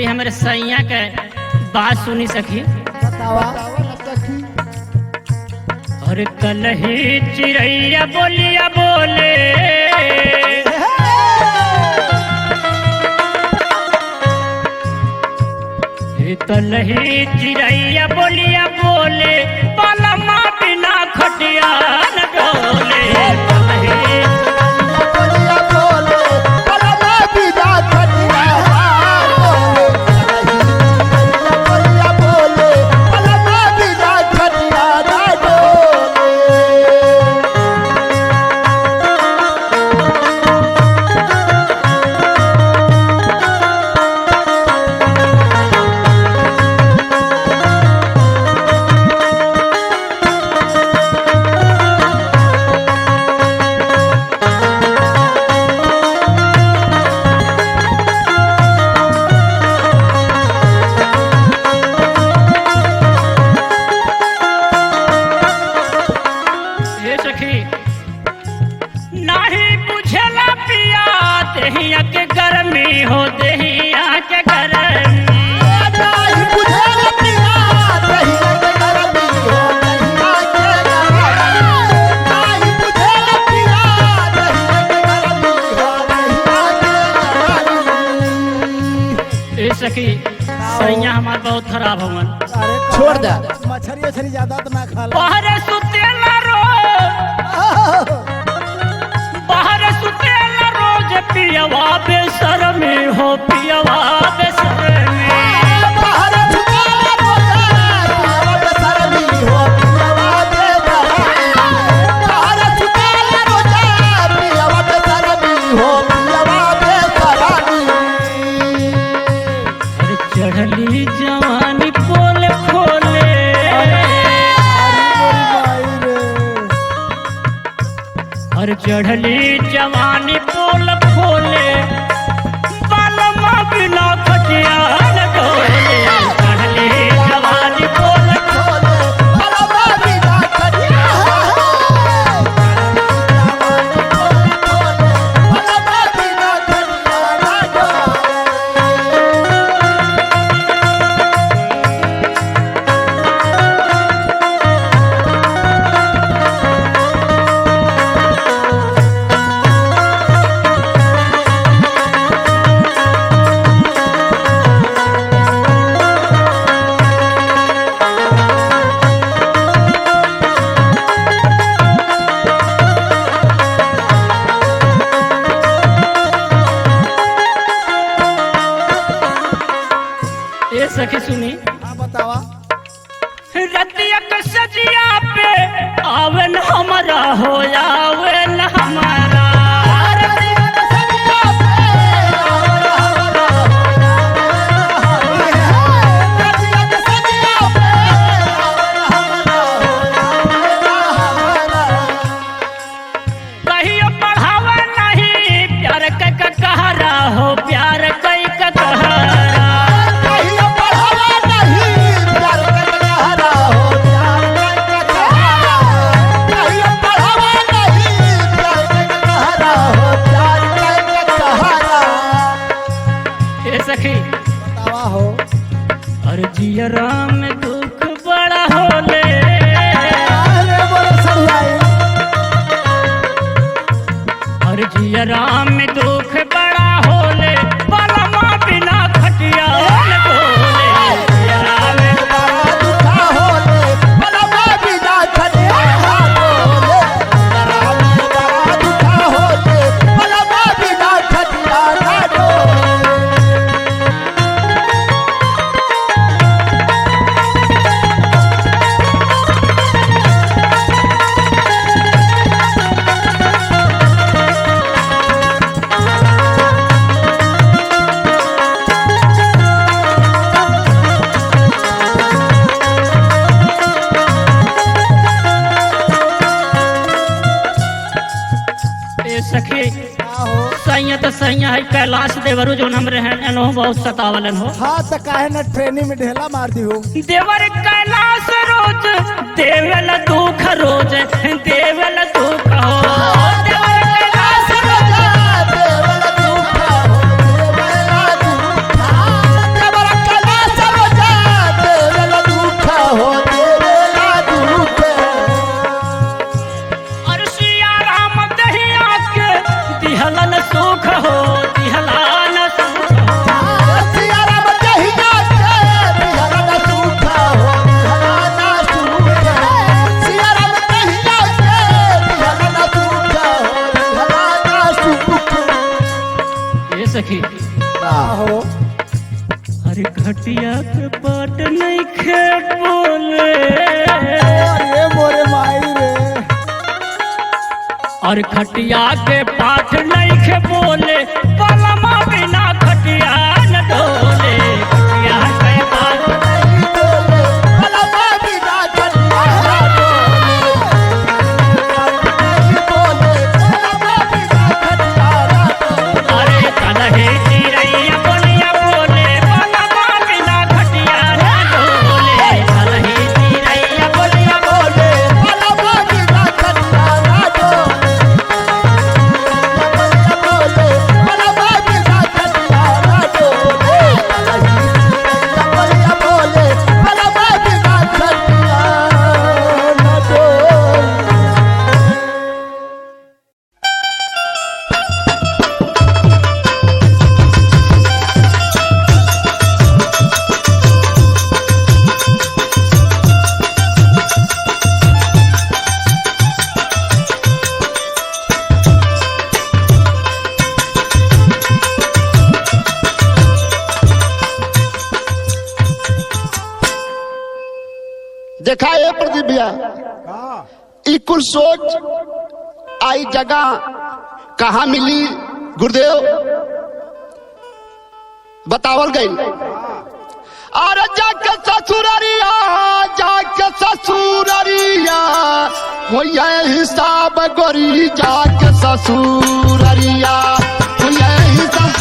हाली हमारे सैया के बात सुनी सखी। बतावा सखी। और कल ही चिड़ैया बोलिया बोले, कल ही चिड़ैया बोलिया बोले, पलमा बिना खटिया न डोले। नहीं बुझला पिया देहिया के गर्मी हो, देहिया के गर्मी। नहीं बुझला पिया देहिया के गर्मी हो, देहिया के गर्मी। नहीं बुझला पिया देहिया के गर्मी हो, देहिया के गर्मी। ए सखी सैया हमार बहुत खराब हवन। छोड़ दे मछली उछली ज्यादा तो ना खा। बाहर सुतेला रोज पियवा बेशर्मी हो, पियवा बेशर्मी। बाहर सुतेला रोज बेशर्मी हो, पियवा बेशर्मी। बाहर सुतेला रोज पियवा बेशर्मी हो, पियवा बेशर्मी। अरे चढ़ली जवानी पोल खोले, और चढ़ली जवानी पोल खोले, पलमा बिना खटिया न डोले। चढ़ली जवानी पोल खोले, पलमा बिना खटिया पलमा बिना खटिया ना डोले। ए सखी सुनी। हाँ बतावा। रतिया के सजिया पे आवन हमारा हो, आवन हमारा। कहियो पढ़ावा नहीं प्यार के कहरा हो, प्यार कई का कहरा। सखी बतावा हो। और जियरा में दुख बड़ा होले, और जियरा में दुख बड़ा होले, पलमा बिना खटिया न डोले। जियरा में दुख होले, पलमा बिना खटिया ना डोले। जियरा में दुख होले, पलमा बिना खटिया ना डोले। सखी सैया तो सैया है, कैलाश देवरू जो हम रहे बहुत सतावलन हो। हाँ तो काहे न ट्रेनिंग में ढेला मार दी हो। देवर कैलाश रोज देवल दुख रोज, देवल दुख हो। देवर कैलाश रोज देवल दुख हो, देवल दुख। खटिया के पाट नहीं खे बोले अरे मोरे माई रे और खटिया के पाट नहीं खे बोले पलमा बिना खटिया न डोले खटिया के पाट पलमा बिना खटिया बोले पलमा बिना खटिया अरे कलहे चिरैया बोलिया बोले पलमा बिना खटिया न डोले कलहे चिरैया बोलिया बोले पलमा बिना खटिया बोले पलमा बिना खटिया बोले बोले पलमा बिना खटिया बोले देखा ये प्रदीप भैया ई कुल सोच आई जगह कहाँ मिली गुरुदेव बतावल गई अरे जाके ससुररिया हो ये हिसाब गोरी जाके ससुररिया हो ये हिसाब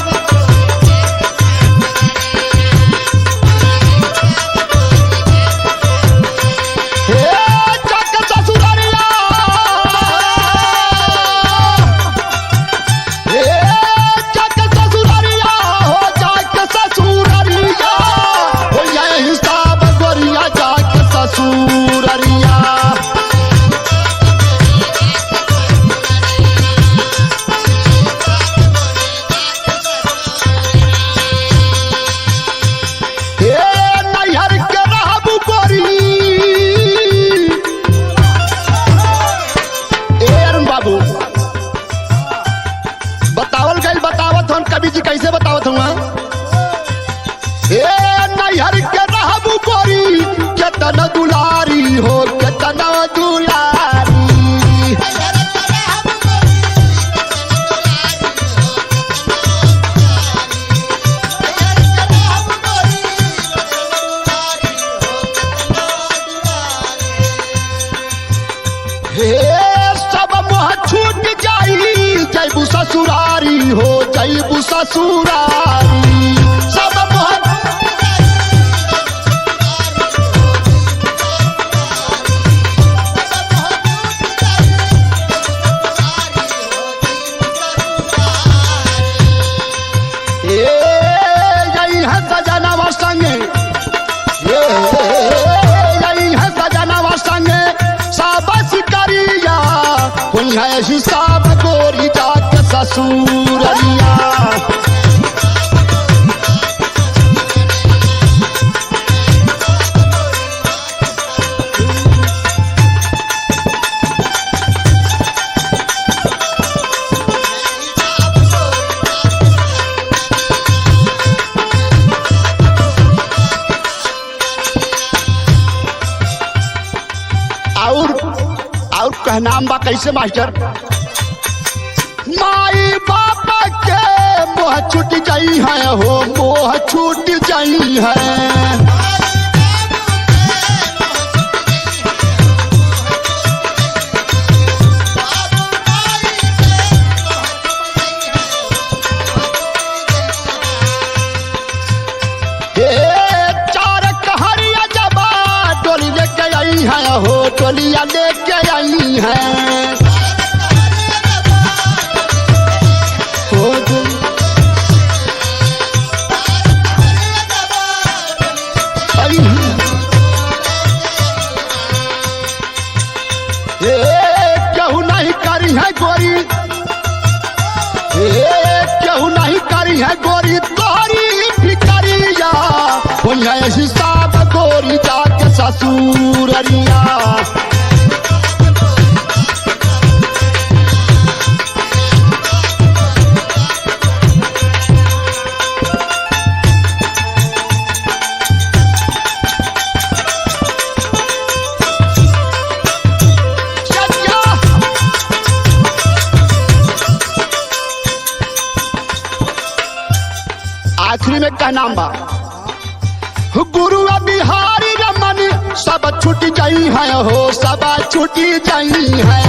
कवि जी कैसे बतावत हुआ नैहर के रहबू गोरी केतना दुलारी हो केतना दुलारी सब मोह छूट जाई जैबू ससुरारी हो जैबू ससुरारी सब मोह यही है सजनवा संगे यही है सजनवा संगे सब शिकारिया हुई है हिसाब गोरी जाके ससुररिया और कहनाम बा कैसे मास्टर माई बाप के मोह छूट जाई है हो मोह छूट जाई है चार कहरिया जबा डोली लेके आई है हो डोलिया लेके आई है केहू नहीं करी है गोरी केहू नहीं करी है गोरी तोरी फिकरिया हिसाब गोरी जाके ससुररिया में का नाम बा गुरु बिहारी रमन सब छुट जाई है हो सब छुट जाई है।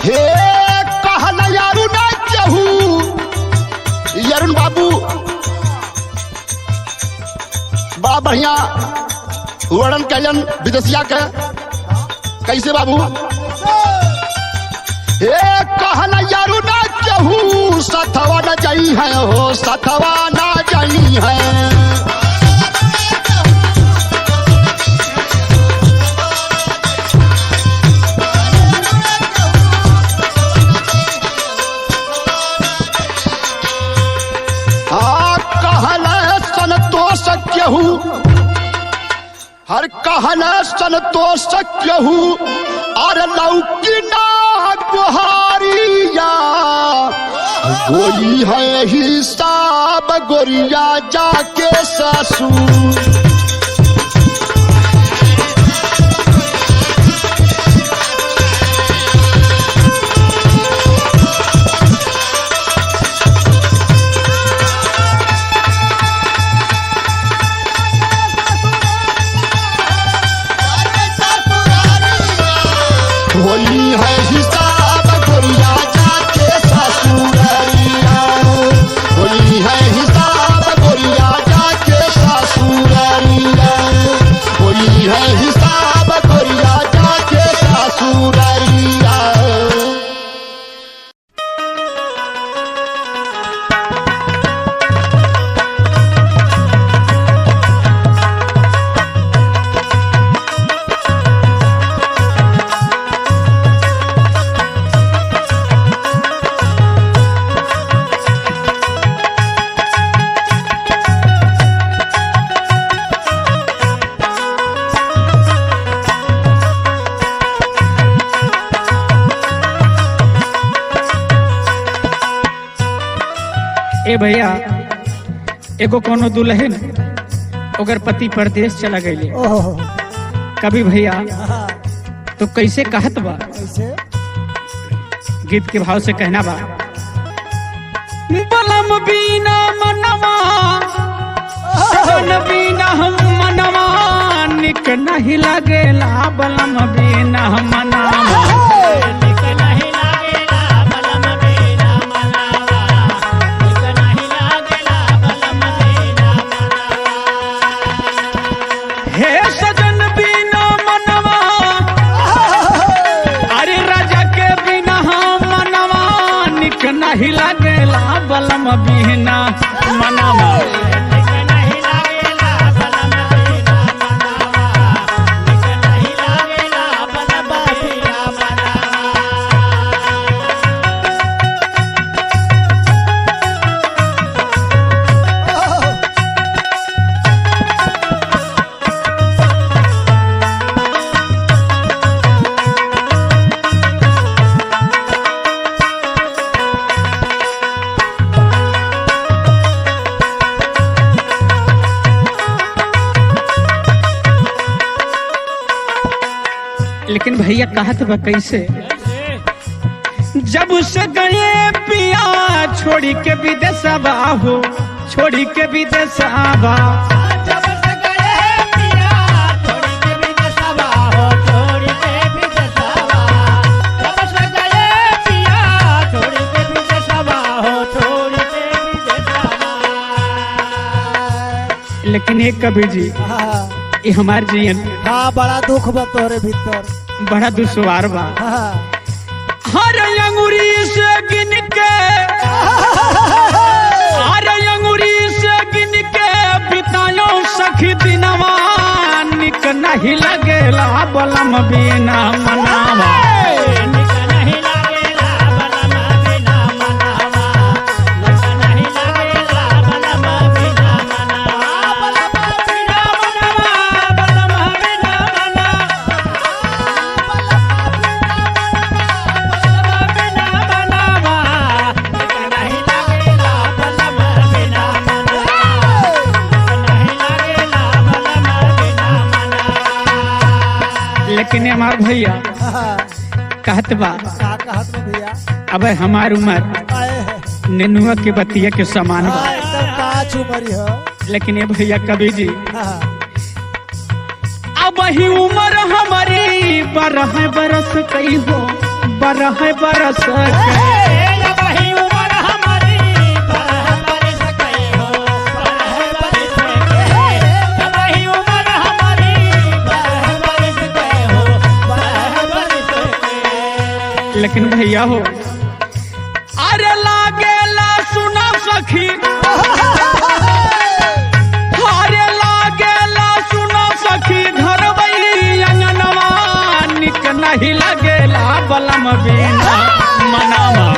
हे कहला यारू ना केहू यरुण बाबू बड़ा बढ़िया वर्णन कैलन विदेशिया के कैसे बाबू हे कहला यारू ना केहू सथवा न जाई है हो सथवा न जाई है। हर कहना संतोष केहू और लौकी ना गुहारिया गोली है हिसाब गोरिया जाके ससुर। होली है हिसाब गोरिया जाके ससुररिया होली है हिसाब गोरिया जाके ससुररिया होली है हिसाब गोरिया जाके ससुररिया। ए भैया एगो कोनो दुल्हन अगर पति परदेश चला गई कभी भैया तो कैसे कहत बा गीत के भाव से कहना बा बलम बीना मनवा सजन बीना हम मनवा निक नहीं लगेला बलम बीना मनवा नहीं लागेला बलम बिना मनवा नहीं लागेला बलम बिना मनवा नहीं लागेला बलम बिना लेकिन भैया कहत बा कैसे जब से गए पिया छोड़ी के विदेशवा हो छोड़ी के विदेशवा जब से गए पिया छोड़ी के विदेशवा हो छोड़ी के विदेशवा जब से गए पिया छोड़ी के विदेशवा हो छोड़ी के विदेशवा। लेकिन एक कबीर जी ये हमार जीवन बड़ा दुख बा तोरे भीतर बड़ा दुश्वार बा हर अंगुरी से गिन के हर अंगुरी से गिन के बितायो सखी दिनवा निक नहीं लगेला बलम बिना मनवा निक नहीं लगेला बलम बिना मनवा निक नहीं लगेला बलम बिना मनवा बलम बिना मनवा बलम बिना मनवा नहीं लगेला हमार भैया हाँ, कहत बा का कहत में भैया अब हमार उम्र आए है नेनुआ के बतिया के समान बा, हाँ, एकदम काच उमरी हो लेकिन ये भैया कवि जी हाँ, अब ही उम्र हमारी 12 बरस कई हो 12 बरस कई। लेकिन भैया हो अरे लागेला सुना सखी अरे लागेला सुना सखी घर अंगनवा निक नहीं लगेला बलम बिना मनावा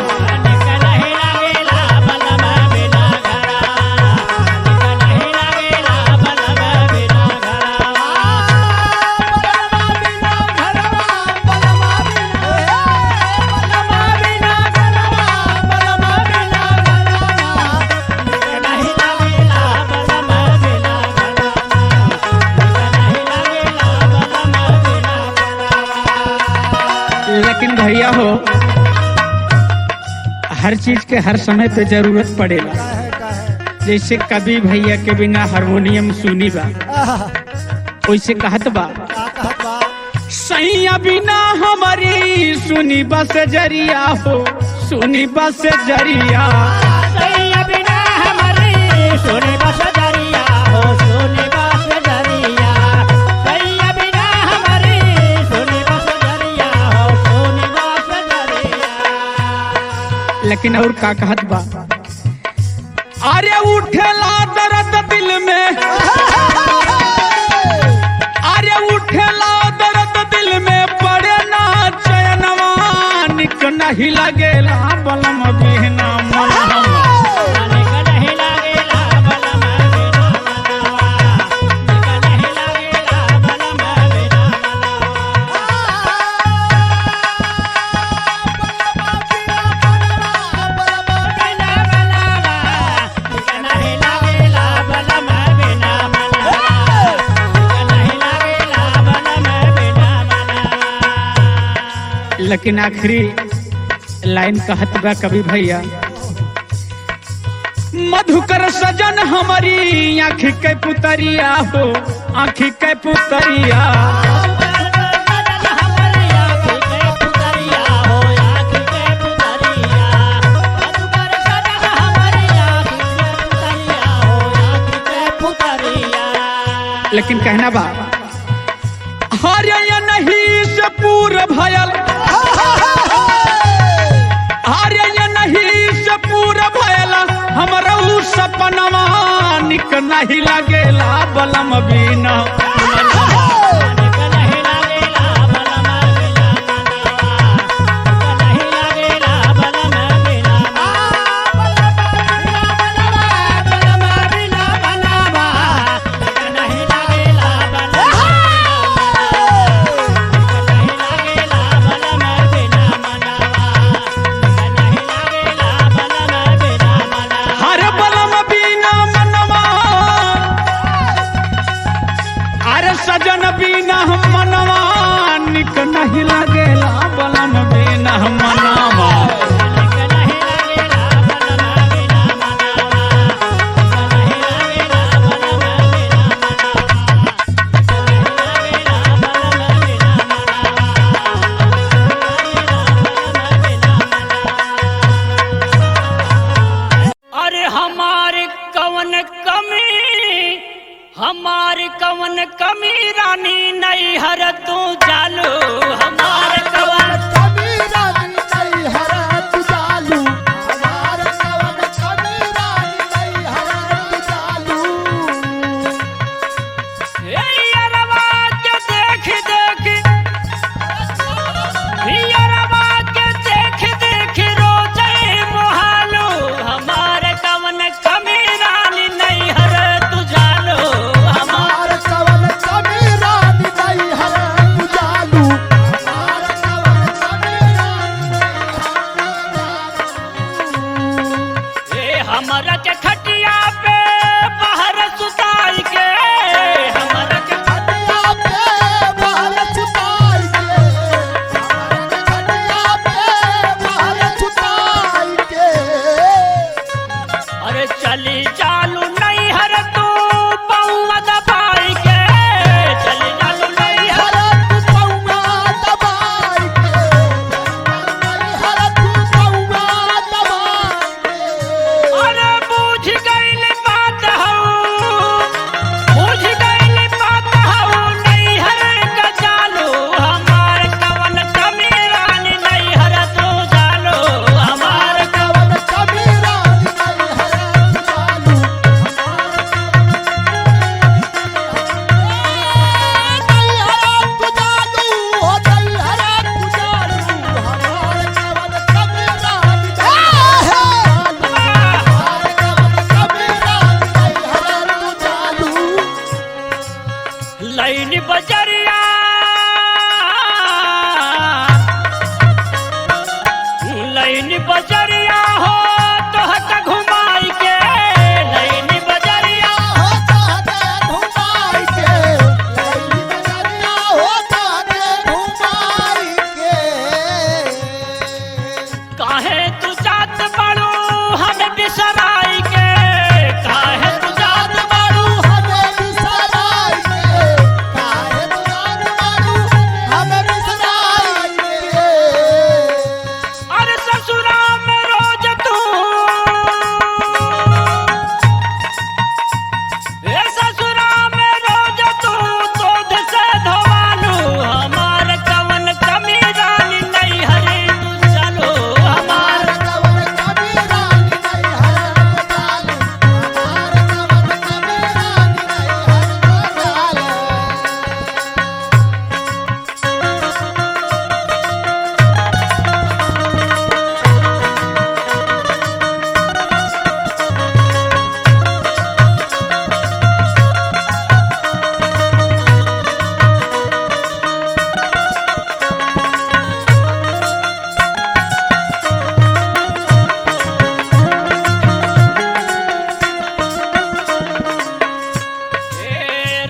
लेकिन भैया हो हर चीज के हर समय पे जरूरत पड़ेला, का है जैसे कभी भैया के बिना हारमोनियम सुनी बा आहा, वैसे कहत बा का कहत बा सैया बिना हमारी सुनी बस जरिया हो सुनी बस जरिया लेकिन और का कहत बा अरे उठेला दर्द दिल में अरे उठेला दर्द दिल में पड़े ना चैनवा निक नहीं लगेला बलम बिना मनवा लेकिन आखिरी लाइन कहत बा कवि भैया मधुकर सजन हमारी आँखी के पुतरिया हो आँखी के पुतरिया लेकिन कहना बा हरे ये नहीं से पूरा भयल अरे ये नहीं से पूरा भयला हमरा उ सपनवा निक नहीं लगेला बलम बिना हरे बलम बिना मनवा अरे सजन बिना मनवा निक नहीं लगेला बलम बिना मनवा अरे हमारे कवन कमी रानी नहीं हर तू जालू हमारे कवन ए यारवा के देख देख यारवा के देख रोजे मोहालू हमारे कवन कमी रानी नहीं हर तू जालू हमारे हमरा के खटिया पे बाहर सुताई के हमरा के चली चालू नहीं हर तू पौवा दबाई के चली चालू नहीं हर अरे बूझ गईल बात बूझ गईल बात नहीं हर का चालू हमार कवन कमी रानी नहीं हर तू चालू हमार लाइन बजरिया लाइन बजरिया हो तो हक घुमाई के लाइन बजरिया काहे तू जात बाड़ू हमें बिसराई के काहे तू जात बाड़ू अरे ससुरा में रोज तू ए ससुरा में रोज तू दूध से धोवालू हमार कवन कमी रानी नहीं हरी तू चलो हमार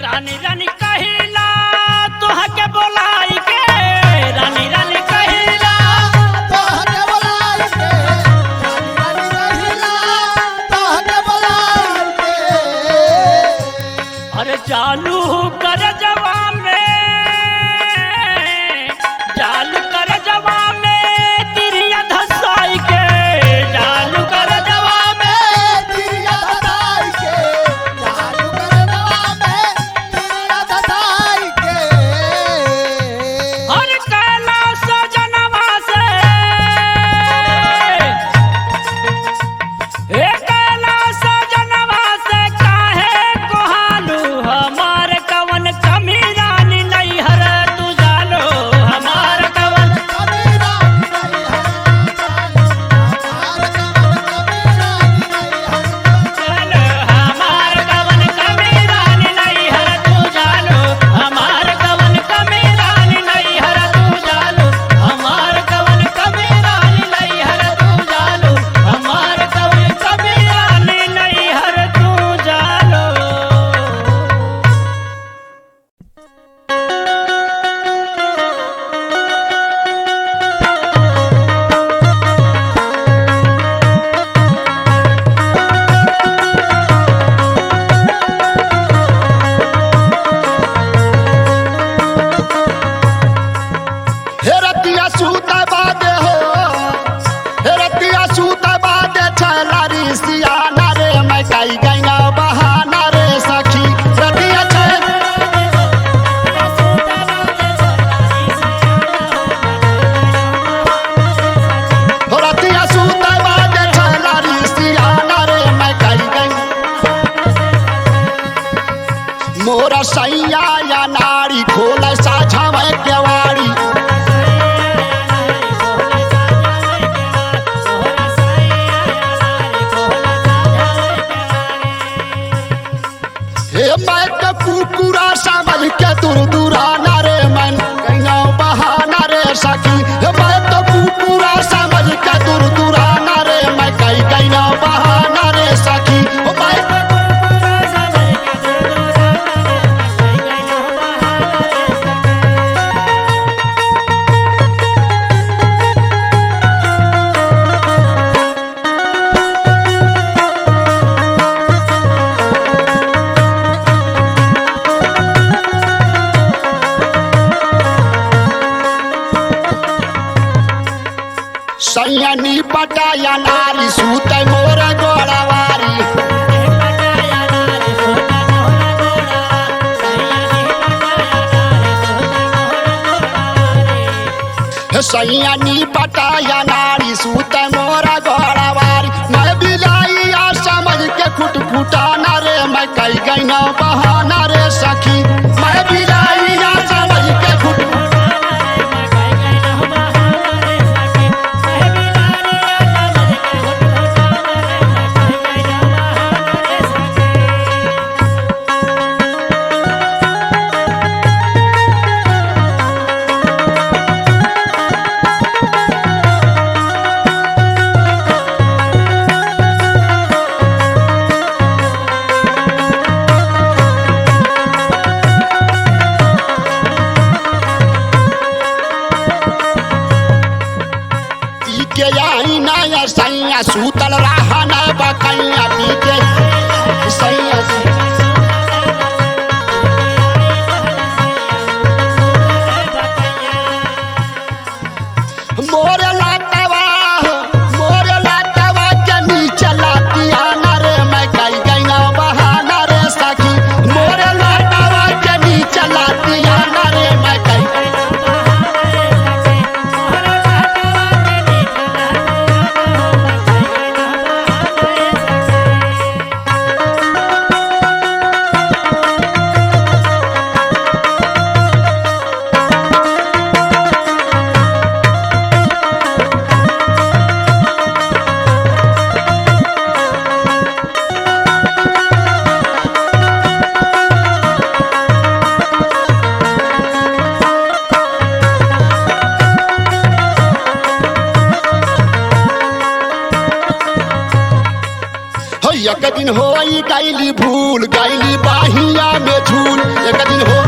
रानी रानी कहिला तुहके बोलाई के रानी रानी कहिला अरे चालू कर जवा में चालू कर जवा में तिरिया धसाई के चालू कर जवा हर कैलाश जनवा से ए कैलाश जनवा से काहे कोहालू हमार कवन कमी रानी नहीं हर तू जालो हमार कवन चलो हमार कवन कमी रानी नहीं हर तू जालो हमार कवन कमी रानी नहीं हर तू जालो हमार कवन कमी रानी नहीं हर तू जालो हमार कवन कमी रानी नहीं हर तू जालो हेरतिया सूता बादे हो हेरतिया सूता बादे छलारी सियाना रे मैं कई गईना बहाना रे सखी रतिया रतिया सूता बादे छलारी सियाना रे मैं कई गई मोरा सैया या नारी खोल साझा में केवाड़ी हे मैं के कुकुरा समझ के दूर दूराना रे मन कहिना बहाना रे सखी हे मैं तो कुकुरा समझ के दूर दूराना रे मैं कहिना बहाना रे सखी ओ मैं सूते मोर गोड़ावारी सैया नी पटाया नारी सूते मोर गोड़ावारी मैं बिलाइया समझ के खुट फुटाना रे मैं कई गई ना बहाना रे सखी मैं बिलाइया समझ के खुट के आई ना सैया सूतल रहा न बकैया पी के सैया मोर लातवा के नीचे लातिया न रे मैं कई गई ना बहाना रे सखी मोर लातवा के नीचे लातिया न रे मैं कई एक दिन हो गईली भूल गईली बाहिया में झूल एक दिन हो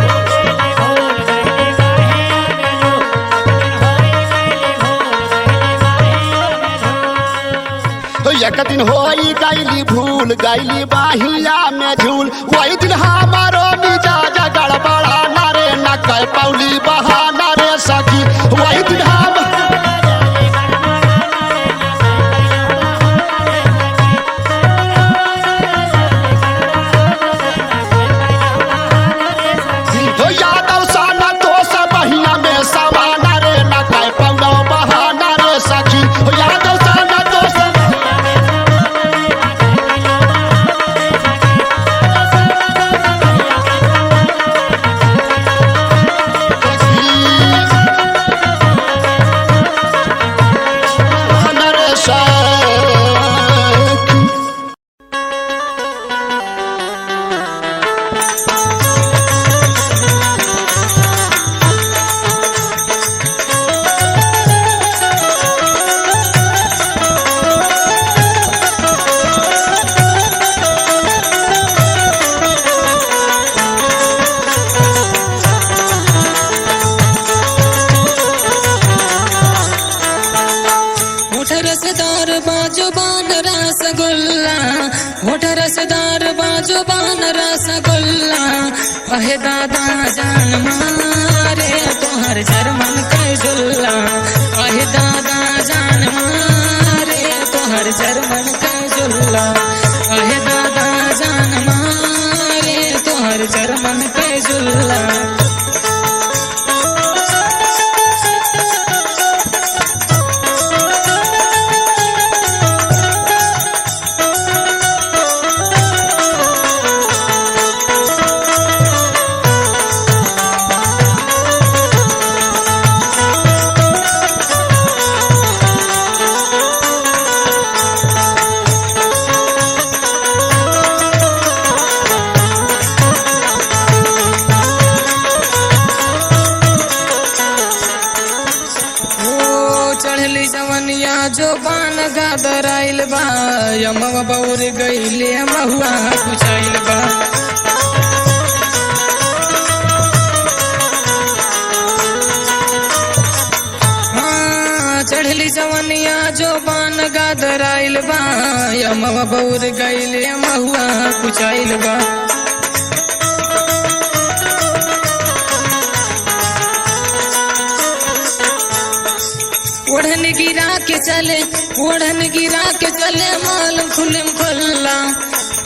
एक दिन हो गईली भूल गईली बाहिया में झूल वही दिन हमारो मिजाज गड़बड़ा ना रे न कह पौली बहाना रे सखी वही दिन हम यादव साना तो सब बहिया में समाना रे न कह पौला बहाना रे सखी यादव साना तो सब रसदार बाजुबान रसगुल्ला होठ रसदार बाजुबान रसगुल्ला अहे दादा जान मारे तोहर जरमन के जुल्ला अहे दादा जान मारे तोहर जरमन के जुल्ला अहे दादा जान मारे तोहर जरमन के जुल्ला जो बान गादर आइल बा यमवा बौर गईले महुआ कुचाइल बा चढ़ली जवनिया जो बान गादर आइल बा यमवा बौर गईले महुआ कुचाइल बा ओढ़न गिरा के चले, ओढ़न गिरा के चले माल खुलम खुल्ला।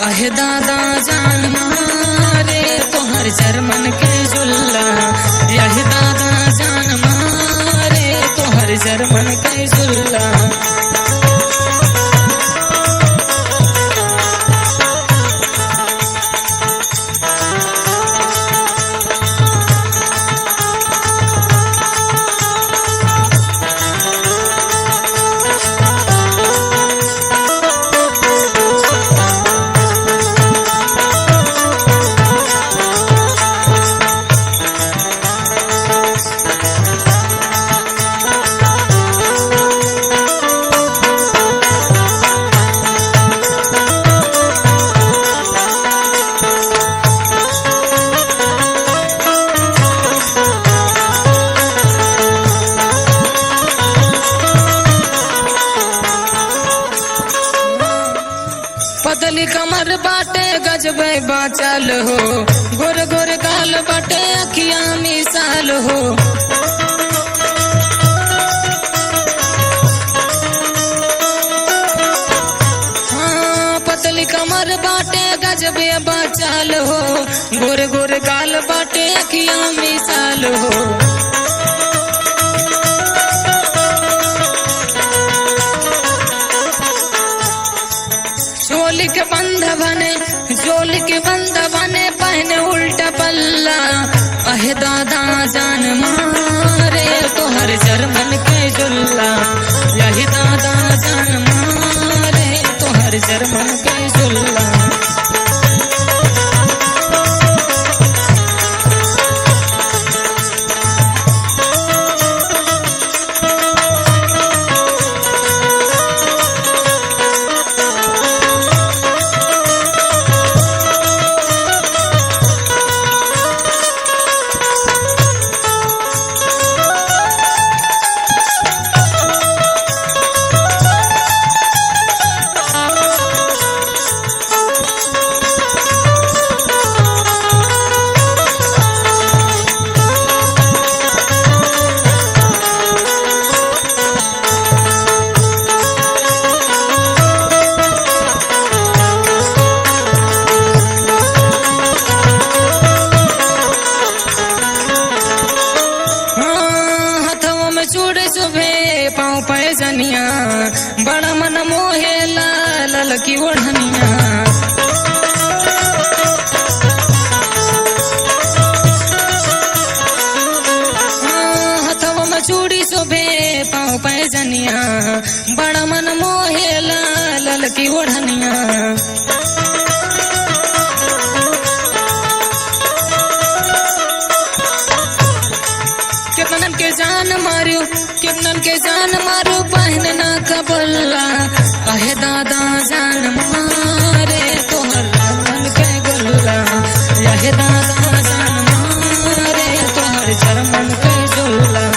अहे दादा जान मारे तोहर जर्मन के जुल्ला, यह दादा जान मारे तोहर जर्मन के जुल्ला। पतली कमर बाटे गजबे बाचल हो, गोर गोर गाल बाटे अखिया मिसाल हो। हाँ पतली कमर बाटे गजबे बाचल हो, गोर गोर गाल बाटे अखिया मिसाल हो। झोली के बंद बने, झोली के बंद बने पहने उल्टा पल्ला। अहे दादा जान मारे तोहर जर्मन के जुल्ला, यही दादा जान मारे तोहर जर्मन के जुल्ला। चूड़े सुबह पाँव पैजनिया, बड़ा मन मोहे लाल की ओढ़निया। हथवा में चूड़ी सुबह पाँव पैजनिया, बड़ा मन मोहे लाल की ओढ़निया। कितनन के जान मारू, कितनन के जान मारू पहनना कबल्ला। अहे दादा जान मारे तोहर जर्मन के गुल्ला, यह दादा जान मारे तोहर जर्मन के जुल्ला।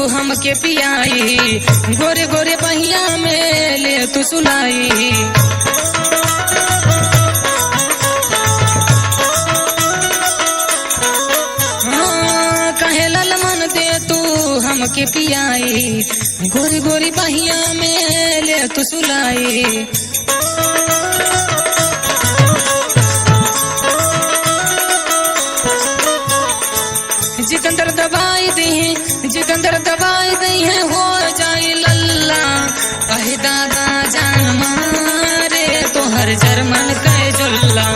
हमके पियाई, गोरे गोरे बहिया में ले तू सुलाई। हाँ कहे लाल मन दे तू हमके पियाई, गोरी गोरी बहिया में ले तू सुलाई। जितेंद्र दवाई दी है, जितेंद्र दवाई दी है हो जाए लल्ला। अहे दादा जान मारे तोहर जर्मन के जुल्ला।